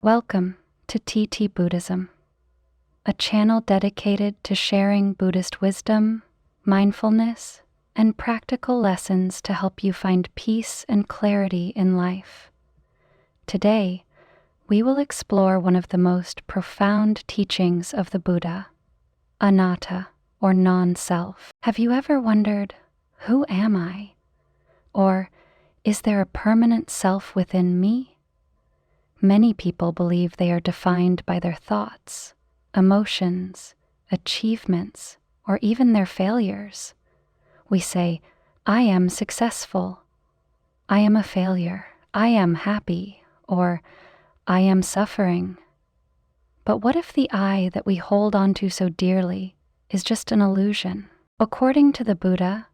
Welcome to TT-Buddhism, a channel dedicated to sharing Buddhist wisdom, mindfulness, and practical lessons to help you find peace and clarity in life. Today, we will explore one of the most profound teachings of the Buddha, anatta, or non-self. Have you ever wondered, who am I? Or, is there a permanent self within me? Many people believe they are defined by their thoughts, emotions, achievements, or even their failures. We say, I am successful, I am a failure, I am happy, or I am suffering. But what if the I that we hold onto so dearly is just an illusion? According to the Buddha,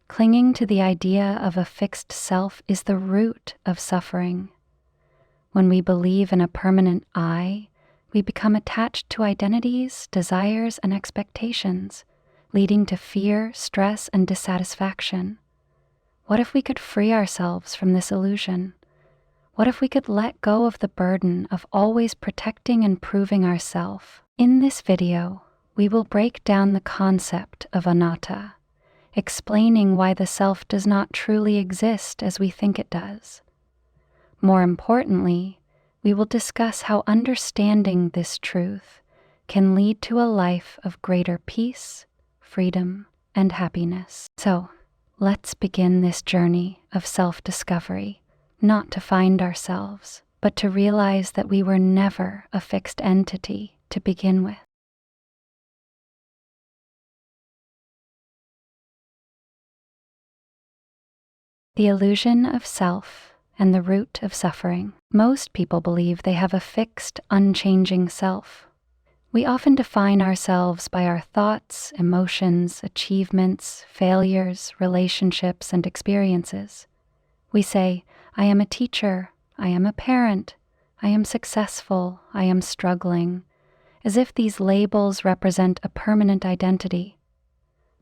clinging to the idea of a fixed self is the root of suffering. When we believe in a permanent I, we become attached to identities, desires, and expectations, leading to fear, stress, and dissatisfaction. What if we could free ourselves from this illusion? What if we could let go of the burden of always protecting and proving ourselves? In this video, we will break down the concept of anatta, explaining why the self does not truly exist as we think it does. More importantly, we will discuss how understanding this truth can lead to a life of greater peace, freedom, and happiness. So, let's begin this journey of self-discovery, not to find ourselves, but to realize that we were never a fixed entity to begin with. The illusion of self and the root of suffering. Most people believe they have a fixed, unchanging self. We often define ourselves by our thoughts, emotions, achievements, failures, relationships, and experiences. We say, I am a teacher, I am a parent, I am successful, I am struggling, as if these labels represent a permanent identity.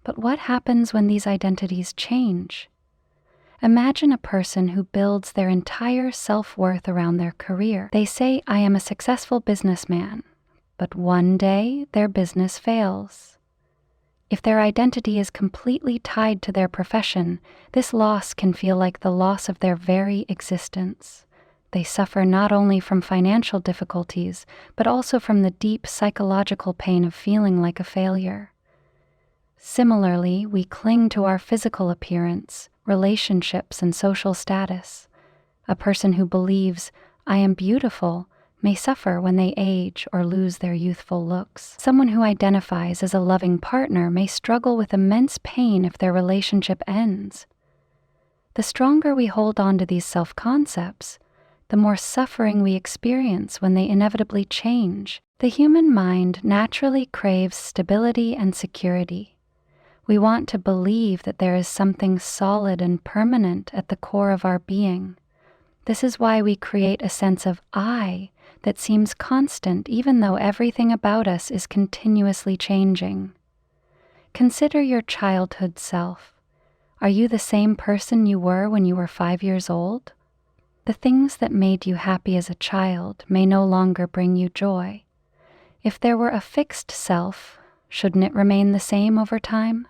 But what happens when these identities change? Imagine a person who builds their entire self-worth around their career. They say, I am a successful businessman, but one day their business fails. If their identity is completely tied to their profession, this loss can feel like the loss of their very existence. They suffer not only from financial difficulties, but also from the deep psychological pain of feeling like a failure. Similarly, we cling to our physical appearance, relationships, and social status. A person who believes, I am beautiful, may suffer when they age or lose their youthful looks. Someone who identifies as a loving partner may struggle with immense pain if their relationship ends. The stronger we hold on to these self-concepts, the more suffering we experience when they inevitably change. The human mind naturally craves stability and security. We want to believe that there is something solid and permanent at the core of our being. This is why we create a sense of I that seems constant even though everything about us is continuously changing. Consider your childhood self. Are you the same person you were when you were 5 years old? The things that made you happy as a child may no longer bring you joy. If there were a fixed self, shouldn't it remain the same over time?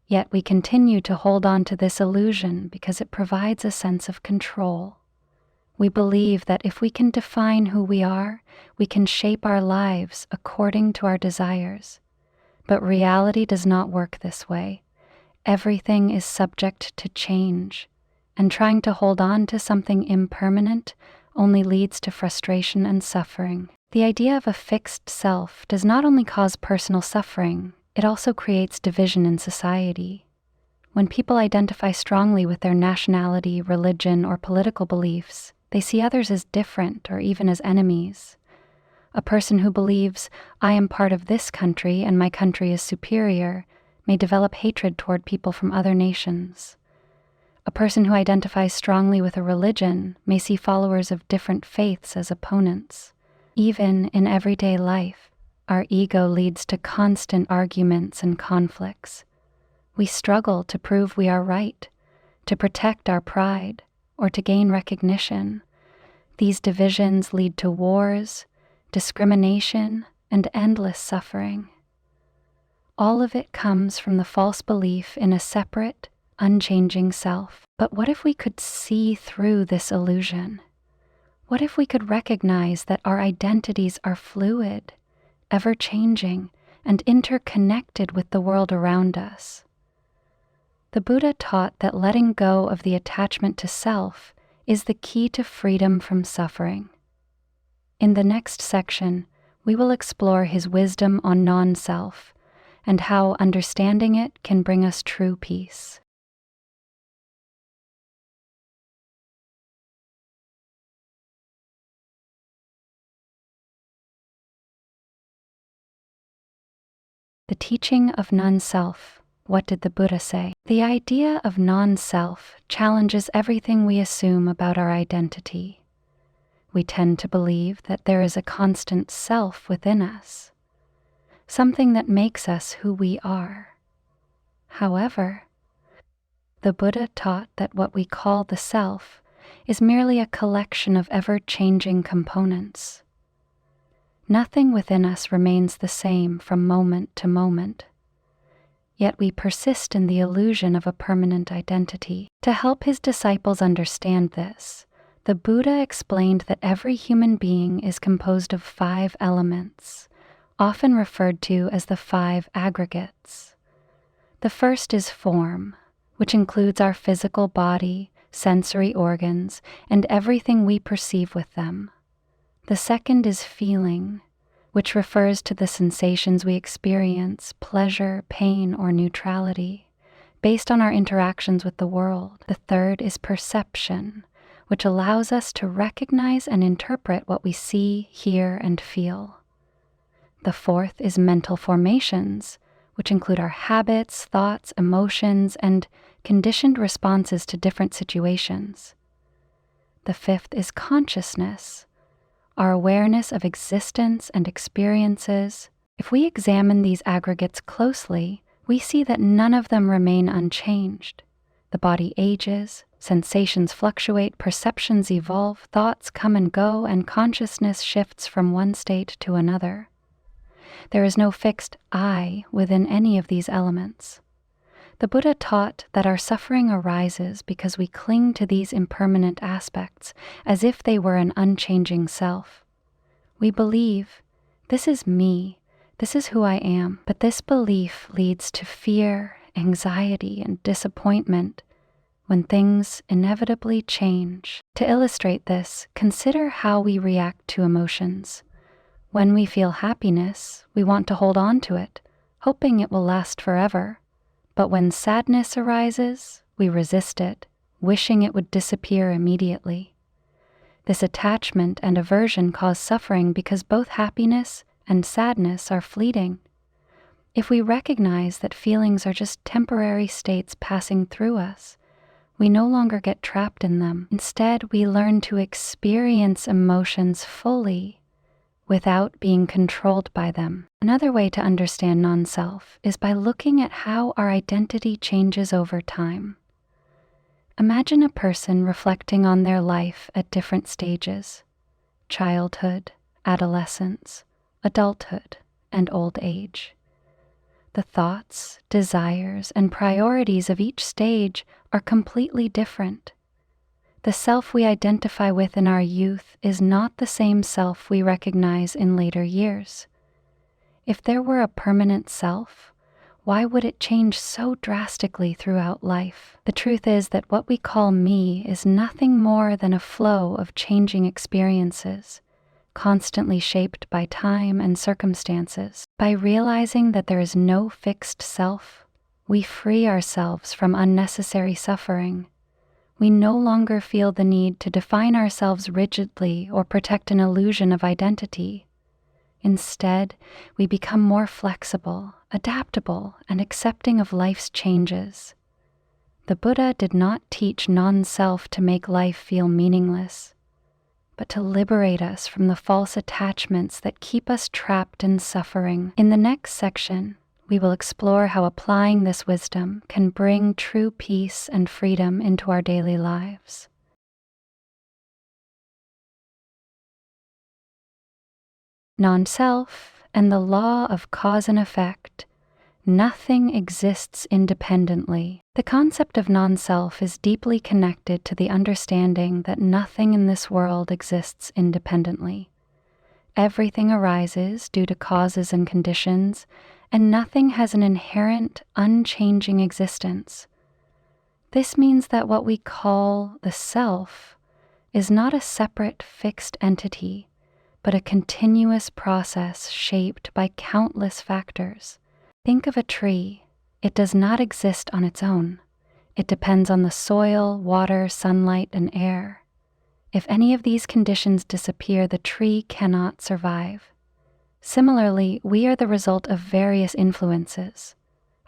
Yet we continue to hold on to this illusion because it provides a sense of control. We believe that if we can define who we are, we can shape our lives according to our desires. But reality does not work this way. Everything is subject to change, and trying to hold on to something impermanent only leads to frustration and suffering. The idea of a fixed self does not only cause personal suffering, it also creates division in society. When people identify strongly with their nationality, religion, or political beliefs, they see others as different or even as enemies. A person who believes, I am part of this country and my country is superior, may develop hatred toward people from other nations. A person who identifies strongly with a religion may see followers of different faiths as opponents. Even in everyday life, our ego leads to constant arguments and conflicts. We struggle to prove we are right, to protect our pride, or to gain recognition. These divisions lead to wars, discrimination, and endless suffering. All of it comes from the false belief in a separate, unchanging self. But what if we could see through this illusion? What if we could recognize that our identities are fluid, ever-changing, and interconnected with the world around us? The Buddha taught that letting go of the attachment to self is the key to freedom from suffering. In the next section, we will explore his wisdom on non-self and how understanding it can bring us true peace. The teaching of non-self. What did the Buddha say? The idea of non-self challenges everything we assume about our identity. We tend to believe that there is a constant self within us, something that makes us who we are. However, the Buddha taught that what we call the self is merely a collection of ever-changing components. Nothing within us remains the same from moment to moment. Yet we persist in the illusion of a permanent identity. To help his disciples understand this, the Buddha explained that every human being is composed of 5 elements, often referred to as the 5 aggregates. The first is form, which includes our physical body, sensory organs, and everything we perceive with them. The second is feeling, which refers to the sensations we experience, pleasure, pain, or neutrality, based on our interactions with the world. The third is perception, which allows us to recognize and interpret what we see, hear, and feel. The fourth is mental formations, which include our habits, thoughts, emotions, and conditioned responses to different situations. The fifth is consciousness, our awareness of existence and experiences. If we examine these aggregates closely, we see that none of them remain unchanged. The body ages, sensations fluctuate, perceptions evolve, thoughts come and go, and consciousness shifts from one state to another. There is no fixed I within any of these elements. The Buddha taught that our suffering arises because we cling to these impermanent aspects as if they were an unchanging self. We believe, this is me, this is who I am, but this belief leads to fear, anxiety, and disappointment when things inevitably change. To illustrate this, consider how we react to emotions. When we feel happiness, we want to hold on to it, hoping it will last forever. But when sadness arises, we resist it, wishing it would disappear immediately. This attachment and aversion cause suffering because both happiness and sadness are fleeting. If we recognize that feelings are just temporary states passing through us, we no longer get trapped in them. Instead, we learn to experience emotions fully, without being controlled by them. Another way to understand non-self is by looking at how our identity changes over time. Imagine a person reflecting on their life at different stages: childhood, adolescence, adulthood, and old age. The thoughts, desires, and priorities of each stage are completely different. The self we identify with in our youth is not the same self we recognize in later years. If there were a permanent self, why would it change so drastically throughout life? The truth is that what we call me is nothing more than a flow of changing experiences, constantly shaped by time and circumstances. By realizing that there is no fixed self, we free ourselves from unnecessary suffering. We no longer feel the need to define ourselves rigidly or protect an illusion of identity. Instead, we become more flexible, adaptable, and accepting of life's changes. The Buddha did not teach non-self to make life feel meaningless, but to liberate us from the false attachments that keep us trapped in suffering. In the next section, we will explore how applying this wisdom can bring true peace and freedom into our daily lives. non-self, and the law of cause and effect, nothing exists independently. The concept of non-self is deeply connected to the understanding that nothing in this world exists independently. Everything arises due to causes and conditions, and nothing has an inherent, unchanging existence. This means that what we call the self is not a separate, fixed entity, but a continuous process shaped by countless factors. Think of a tree. It does not exist on its own. It depends on the soil, water, sunlight, and air. If any of these conditions disappear, the tree cannot survive. Similarly, we are the result of various influences: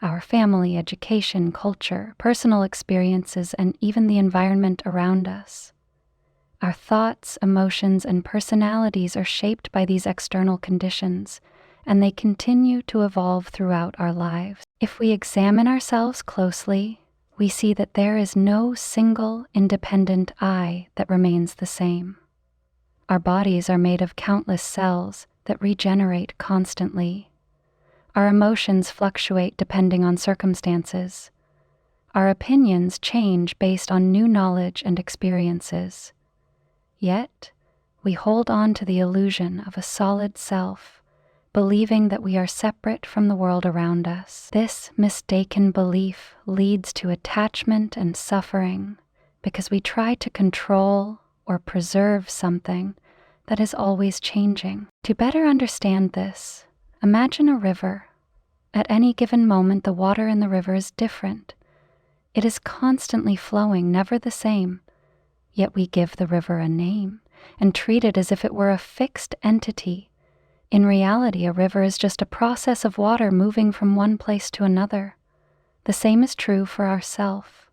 our family, education, culture, personal experiences, and even the environment around us. Our thoughts, emotions, and personalities are shaped by these external conditions, and they continue to evolve throughout our lives. If we examine ourselves closely, we see that there is no single independent I that remains the same. Our bodies are made of countless cells that regenerate constantly. Our emotions fluctuate depending on circumstances. Our opinions change based on new knowledge and experiences. Yet, we hold on to the illusion of a solid self, believing that we are separate from the world around us. This mistaken belief leads to attachment and suffering because we try to control or preserve something that is always changing. To better understand this, imagine a river. At any given moment, the water in the river is different. It is constantly flowing, never the same. Yet we give the river a name and treat it as if it were a fixed entity. In reality, a river is just a process of water moving from one place to another. The same is true for ourself.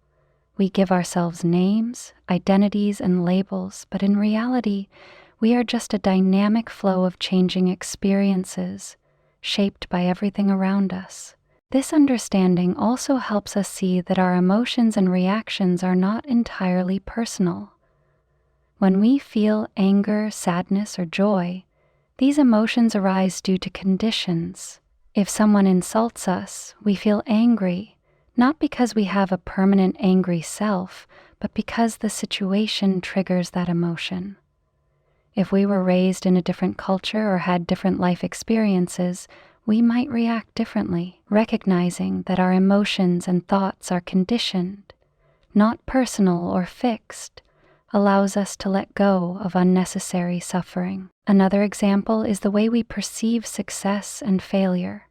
We give ourselves names, identities, and labels, but in reality, we are just a dynamic flow of changing experiences, shaped by everything around us. This understanding also helps us see that our emotions and reactions are not entirely personal. When we feel anger, sadness, or joy, these emotions arise due to conditions. If someone insults us, we feel angry, not because we have a permanent angry self, but because the situation triggers that emotion. If we were raised in a different culture or had different life experiences, we might react differently. Recognizing that our emotions and thoughts are conditioned, not personal or fixed, allows us to let go of unnecessary suffering. Another example is the way we perceive success and failure.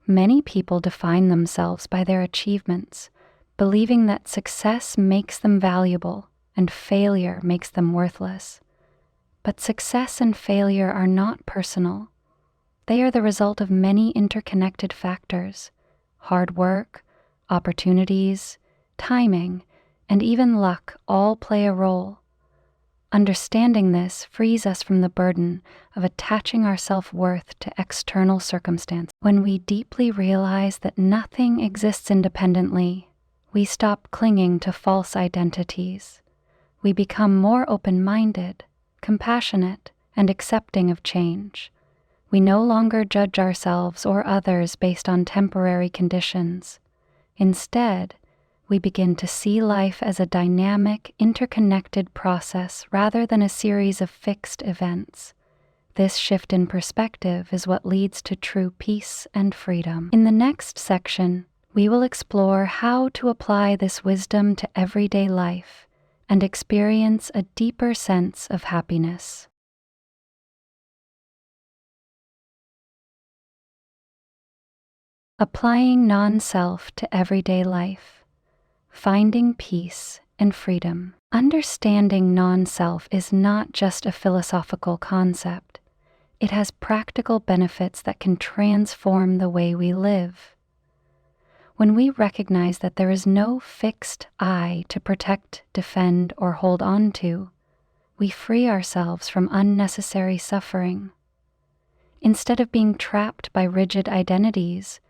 Many people define themselves by their achievements, believing that success makes them valuable and failure makes them worthless. But success and failure are not personal. They are the result of many interconnected factors: hard work, opportunities, timing, and even luck all play a role. Understanding this frees us from the burden of attaching our self-worth to external circumstances. When we deeply realize that nothing exists independently, we stop clinging to false identities. We become more open-minded, compassionate, and accepting of change. We no longer judge ourselves or others based on temporary conditions. Instead, we begin to see life as a dynamic, interconnected process rather than a series of fixed events. This shift in perspective is what leads to true peace and freedom. In the next section, we will explore how to apply this wisdom to everyday life and experience a deeper sense of happiness. Applying non-self to everyday life. Finding peace and freedom. Understanding non-self is not just a philosophical concept. It has practical benefits that can transform the way we live. When we recognize that there is no fixed I to protect, defend, or hold on to, we free ourselves from unnecessary suffering. Instead of being trapped by rigid identities,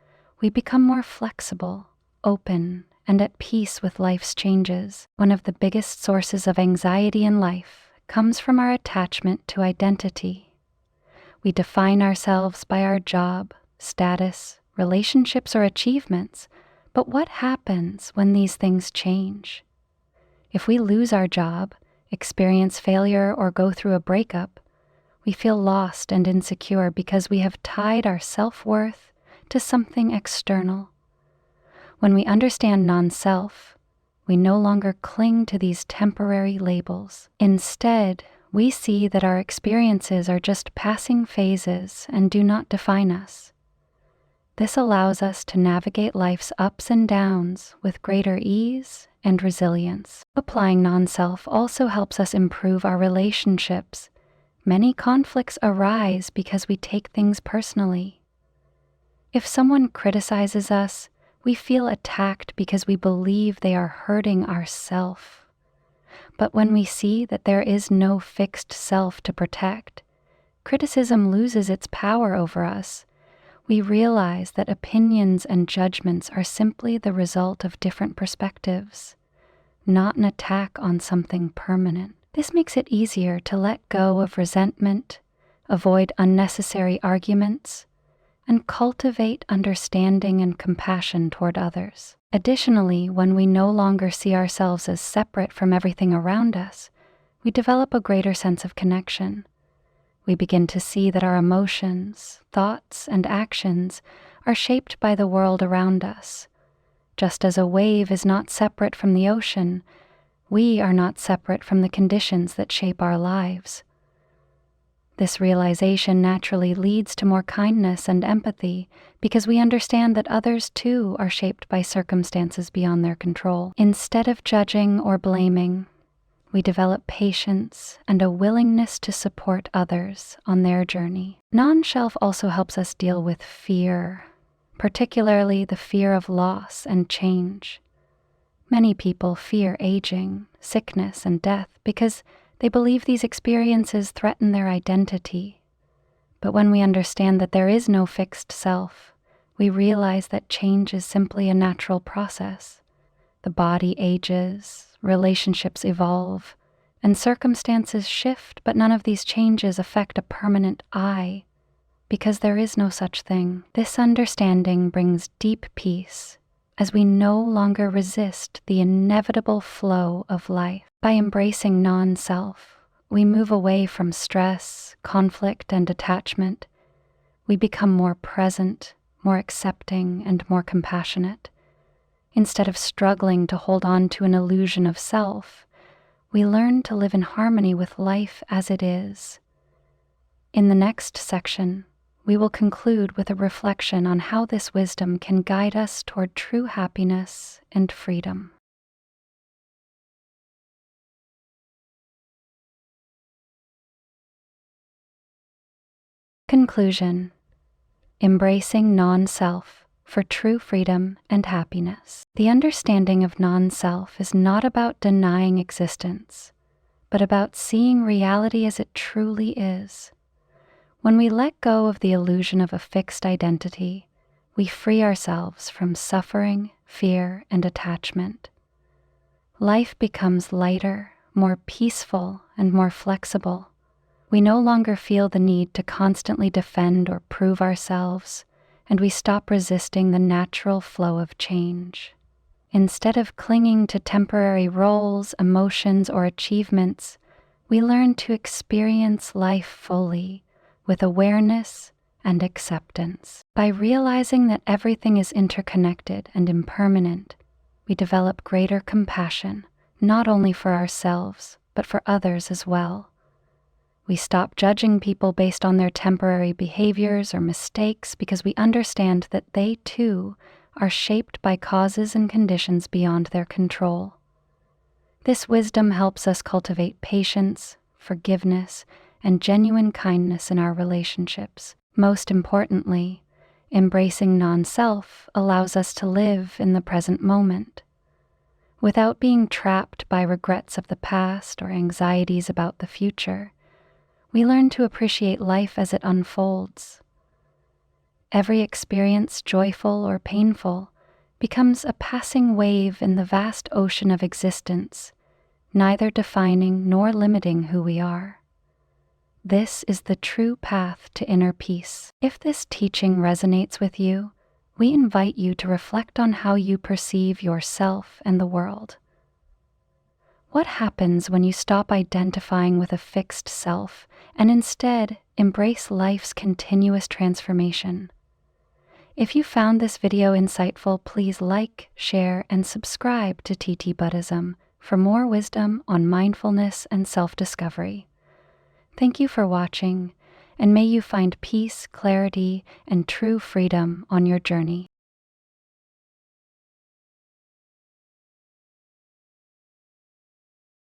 we become more flexible, open, and at peace with life's changes. One of the biggest sources of anxiety in life comes from our attachment to identity. We define ourselves by our job, status, relationships, or achievements. But what happens when these things change? If we lose our job, experience failure, or go through a breakup, we feel lost and insecure because we have tied our self-worth to something external. When we understand non-self, we no longer cling to these temporary labels. Instead, we see that our experiences are just passing phases and do not define us. This allows us to navigate life's ups and downs with greater ease and resilience. Applying non-self also helps us improve our relationships. Many conflicts arise because we take things personally. If someone criticizes us, we feel attacked because we believe they are hurting ourself. But when we see that there is no fixed self to protect, criticism loses its power over us. We realize that opinions and judgments are simply the result of different perspectives, not an attack on something permanent. This makes it easier to let go of resentment, avoid unnecessary arguments, and cultivate understanding and compassion toward others. Additionally, when we no longer see ourselves as separate from everything around us, we develop a greater sense of connection. We begin to see that our emotions, thoughts, and actions are shaped by the world around us. Just as a wave is not separate from the ocean, we are not separate from the conditions that shape our lives. This realization naturally leads to more kindness and empathy because we understand that others too are shaped by circumstances beyond their control. Instead of judging or blaming, we develop patience and a willingness to support others on their journey. Non-self also helps us deal with fear, particularly the fear of loss and change. Many people fear aging, sickness, and death because they believe these experiences threaten their identity. But when we understand that there is no fixed self, we realize that change is simply a natural process. The body ages, relationships evolve, and circumstances shift, but none of these changes affect a permanent I, because there is no such thing. This understanding brings deep peace, as we no longer resist the inevitable flow of life. By embracing non-self, we move away from stress, conflict, and attachment. We become more present, more accepting, and more compassionate. Instead of struggling to hold on to an illusion of self, we learn to live in harmony with life as it is. In the next section, we will conclude with a reflection on how this wisdom can guide us toward true happiness and freedom. Conclusion: embracing non-self for true freedom and happiness. The understanding of non-self is not about denying existence, but about seeing reality as it truly is. When we let go of the illusion of a fixed identity, we free ourselves from suffering, fear, and attachment. Life becomes lighter, more peaceful, and more flexible. We no longer feel the need to constantly defend or prove ourselves, and we stop resisting the natural flow of change. Instead of clinging to temporary roles, emotions, or achievements, we learn to experience life fully with awareness and acceptance. By realizing that everything is interconnected and impermanent, we develop greater compassion, not only for ourselves, but for others as well. We stop judging people based on their temporary behaviors or mistakes because we understand that they too are shaped by causes and conditions beyond their control. This wisdom helps us cultivate patience, forgiveness, and genuine kindness in our relationships. Most importantly, embracing non-self allows us to live in the present moment. Without being trapped by regrets of the past or anxieties about the future, we learn to appreciate life as it unfolds. Every experience, joyful or painful, becomes a passing wave in the vast ocean of existence, neither defining nor limiting who we are. This is the true path to inner peace. If this teaching resonates with you, we invite you to reflect on how you perceive yourself and the world. What happens when you stop identifying with a fixed self and instead embrace life's continuous transformation? If you found this video insightful, please like, share, and subscribe to TT-Buddhism for more wisdom on mindfulness and self-discovery. Thank you for watching, and may you find peace, clarity, and true freedom on your journey.